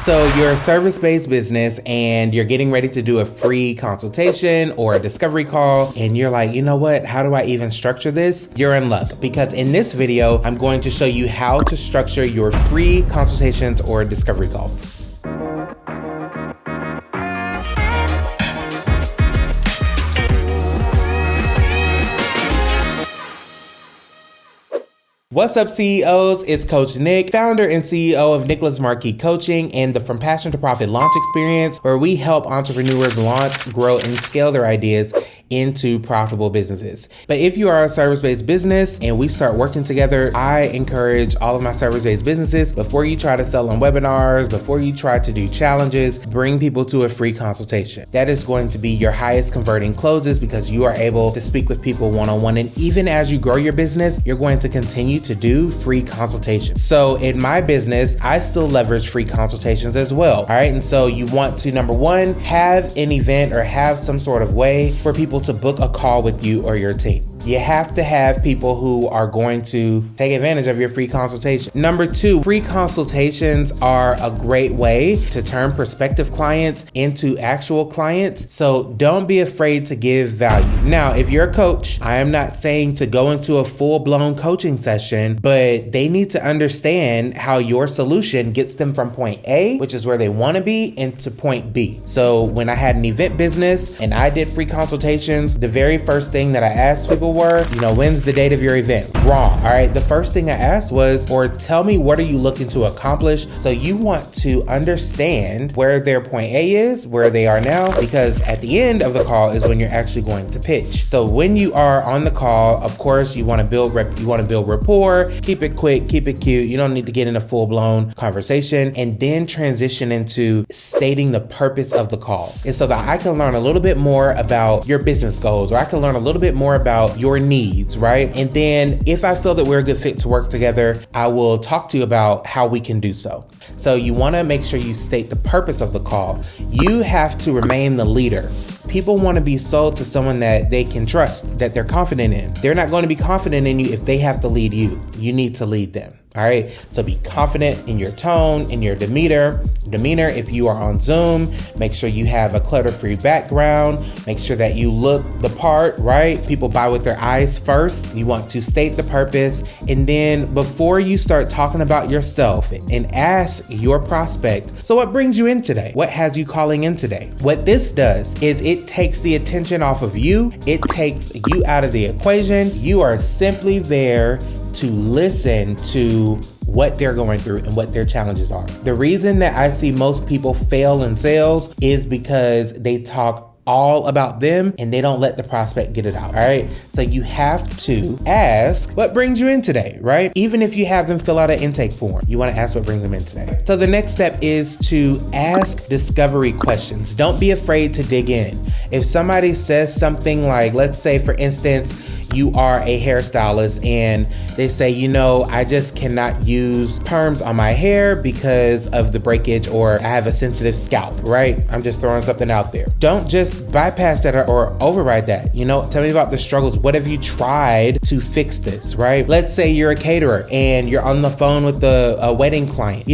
So you're a service-based business and you're getting ready to do a free consultation or a discovery call, and you're like, you know what, how do I even structure this? You're in luck, because in this video, I'm going to show you how to structure your free consultations or discovery calls. What's up, CEOs? It's Coach Nick, founder and CEO of Nicholas Marque Coaching and the From Passion to Profit Launch Experience, where we help entrepreneurs launch, grow, and scale their ideas into profitable businesses. But if you are a service-based business and we start working together, I encourage all of my service-based businesses, before you try to sell on webinars, before you try to do challenges, bring people to a free consultation. That is going to be your highest converting closes, because you are able to speak with people one-on-one. And even as you grow your business, you're going to continue to do free consultations. So in my business, I still leverage free consultations as well. All right. And so you want to, number one, have an event or have some sort of way for people to book a call with you or your team. You have to have people who are going to take advantage of your free consultation. Number two, free consultations are a great way to turn prospective clients into actual clients. So don't be afraid to give value. Now, if you're a coach, I am not saying to go into a full-blown coaching session, but they need to understand how your solution gets them from point A, which is where they want to be, into point B. So when I had an event business and I did free consultations, the very first thing that I asked people were, when's the date of your event? Wrong. All right. The first thing I asked was, or tell me, what are you looking to accomplish? So you want to understand where their point A is, where they are now, because at the end of the call is when you're actually going to pitch. So when you are on the call, of course, you want to build rapport, keep it quick, keep it cute. You don't need to get in a full-blown conversation, and then transition into stating the purpose of the call. And so that I can learn a little bit more about your business goals, or I can learn a little bit more about your needs, right? And then if I feel that we're a good fit to work together, I will talk to you about how we can do so. So you want to make sure you state the purpose of the call. You have to remain the leader. People want to be sold to someone that they can trust, that they're confident in. They're not going to be confident in you if they have to lead you. You need to lead them. All right. So be confident in your tone, in your demeanor. If you are on Zoom, make sure you have a clutter-free background. Make sure that you look the part, right? People buy with their eyes first. You want to state the purpose. And then before you start talking about yourself, and ask your prospect, so what brings you in today? What has you calling in today? What this does is it takes the attention off of you. It takes you out of the equation. You are simply there to listen to what they're going through and what their challenges are. The reason that I see most people fail in sales is because they talk all about them and they don't let the prospect get it out. All right. So you have to ask, what brings you in today, right? Even if you have them fill out an intake form, you want to ask what brings them in today. So the next step is to ask discovery questions. Don't be afraid to dig in. If somebody says something like, let's say for instance, you are a hairstylist and they say, I just cannot use perms on my hair because of the breakage, or I have a sensitive scalp, right? I'm just throwing something out there. Don't just bypass that or override that. Tell me about the struggles. What have you tried to fix this, right? Let's say you're a caterer and you're on the phone with a wedding client.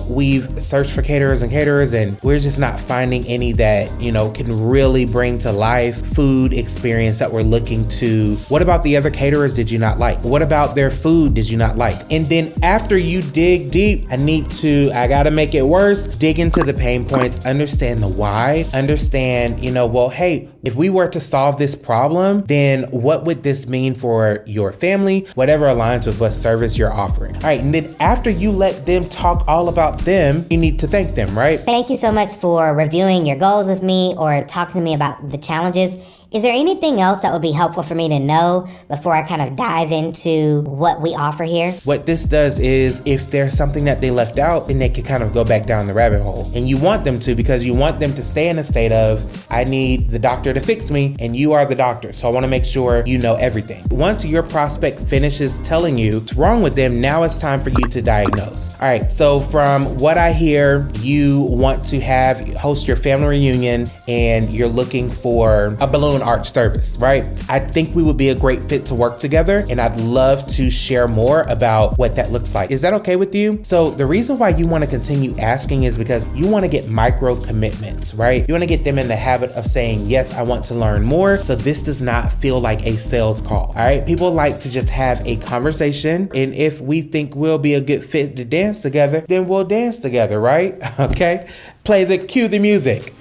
We've searched for caterers and we're just not finding any that, can really bring to life food experience that we're looking to. What about the other caterers did you not like? What about their food did you not like? And then after you dig deep, I gotta make it worse, dig into the pain points, understand the why, understand, hey, if we were to solve this problem, then what would this mean for your family? Whatever aligns with what service you're offering. All right. And then after you let them talk all about them, you need to thank them, right? Thank you so much for reviewing your goals with me or talking to me about the challenges. Is there anything else that would be helpful for me to know before I kind of dive into what we offer here? What this does is, if there's something that they left out, then they can kind of go back down the rabbit hole. And you want them to, because you want them to stay in a state of, I need the doctor to fix me, and you are the doctor. So I want to make sure you know everything. Once your prospect finishes telling you what's wrong with them, now it's time for you to diagnose. All right. So from what I hear, you want to host your family reunion and you're looking for a balloon arch service, right? I think we would be a great fit to work together, and I'd love to share more about what that looks like. Is that okay with you? So the reason why you want to continue asking is because you want to get micro commitments, right? You want to get them in the habit of saying, yes, I want to learn more, so this does not feel like a sales call, all right? People like to just have a conversation, and if we think we'll be a good fit to dance together, then we'll dance together, right? Okay? Cue the music.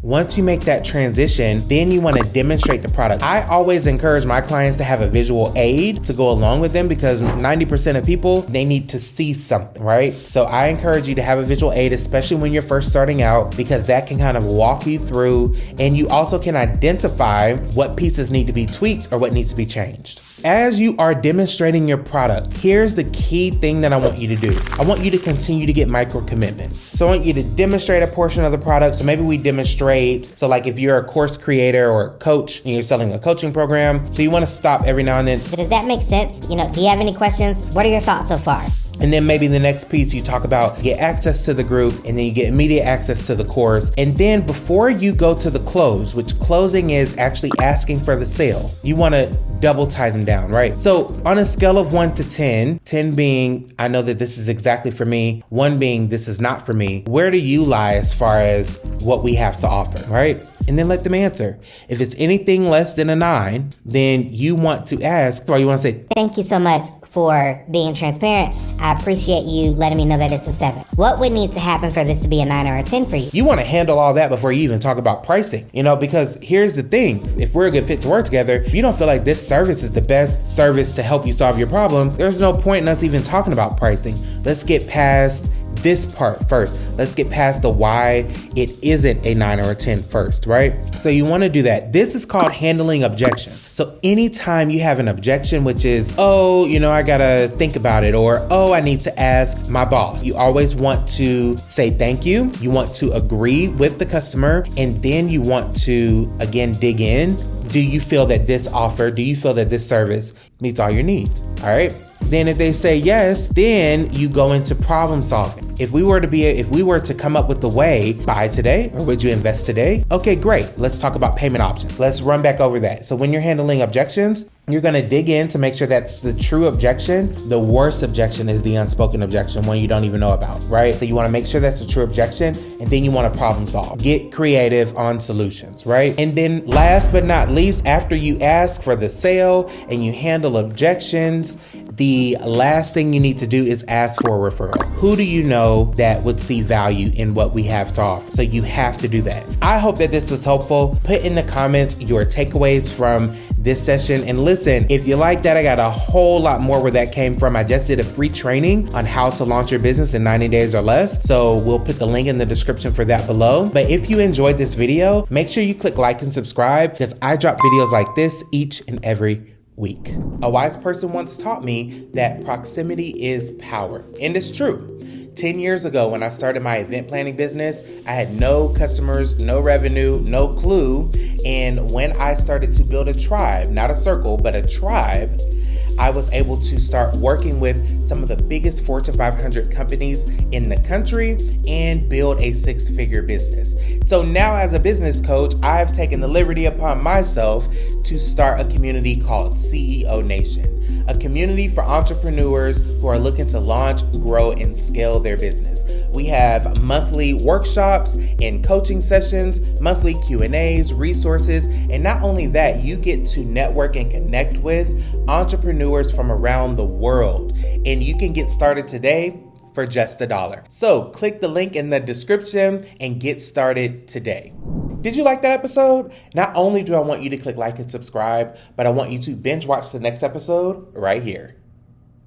Once you make that transition, then you want to demonstrate the product. I always encourage my clients to have a visual aid to go along with them because 90% of people, they need to see something, right? So I encourage you to have a visual aid, especially when you're first starting out, because that can kind of walk you through, and you also can identify what pieces need to be tweaked or what needs to be changed. As you are demonstrating your product, here's the key thing that I want you to do. I want you to continue to get micro commitments. So I want you to demonstrate a portion of the product. So maybe we demonstrate, so like if you're a course creator or a coach and you're selling a coaching program, so you want to stop every now and then. Does that make sense? Do you have any questions? What are your thoughts so far? And then maybe the next piece you talk about, get access to the group, and then you get immediate access to the course. And then before you go to the close, which closing is actually asking for the sale, you want to double tie them down, right? So on a scale of 1 to 10, 10 being, I know that this is exactly for me, 1 being, this is not for me, where do you lie as far as what we have to offer, right? And then let them answer. If it's anything less than a 9, then you want to ask, or you want to say, thank you so much for being transparent. I appreciate you letting me know that it's a 7. What would need to happen for this to be a 9 or a 10 for you? You want to handle all that before you even talk about pricing, because here's the thing. If we're a good fit to work together, if you don't feel like this service is the best service to help you solve your problem, there's no point in us even talking about pricing. Let's get past this part first. Let's get past the why it isn't a 9 or a 10 first, right? So you want to do that. This is called handling objections. So anytime you have an objection, which is, I gotta think about it, or, I need to ask my boss, you always want to say thank you. You want to agree with the customer, and then you want to, again, dig in. Do you feel that this offer, do you feel that this service meets all your needs? All right. Then if they say yes, then you go into problem solving. If we were to come up with the way, buy today, or would you invest today? Okay, great. Let's talk about payment options. Let's run back over that. So when you're handling objections, you're going to dig in to make sure that's the true objection. The worst objection is the unspoken objection, one you don't even know about, right? So you want to make sure that's a true objection, and then you want to problem solve. Get creative on solutions, right? And then last but not least, after you ask for the sale and you handle objections, the last thing you need to do is ask for a referral. Who do you know that would see value in what we have to offer? So you have to do that. I hope that this was helpful. Put in the comments your takeaways from this session. And listen, if you like that, I got a whole lot more where that came from. I just did a free training on how to launch your business in 90 days or less. So we'll put the link in the description for that below. But if you enjoyed this video, make sure you click like and subscribe, because I drop videos like this each and every week. A wise person once taught me that proximity is power. And it's true. 10 years ago, when I started my event planning business, I had no customers, no revenue, no clue. And when I started to build a tribe, not a circle, but a tribe, I was able to start working with some of the biggest Fortune 500 companies in the country and build a 6-figure business. So now as a business coach, I've taken the liberty upon myself to start a community called CEO Nation, a community for entrepreneurs who are looking to launch, grow, and scale their business. We have monthly workshops and coaching sessions, monthly Q&As, resources, and not only that, you get to network and connect with entrepreneurs from around the world. And you can get started today for just $1. So click the link in the description and get started today. Did you like that episode? Not only do I want you to click like and subscribe, but I want you to binge watch the next episode right here.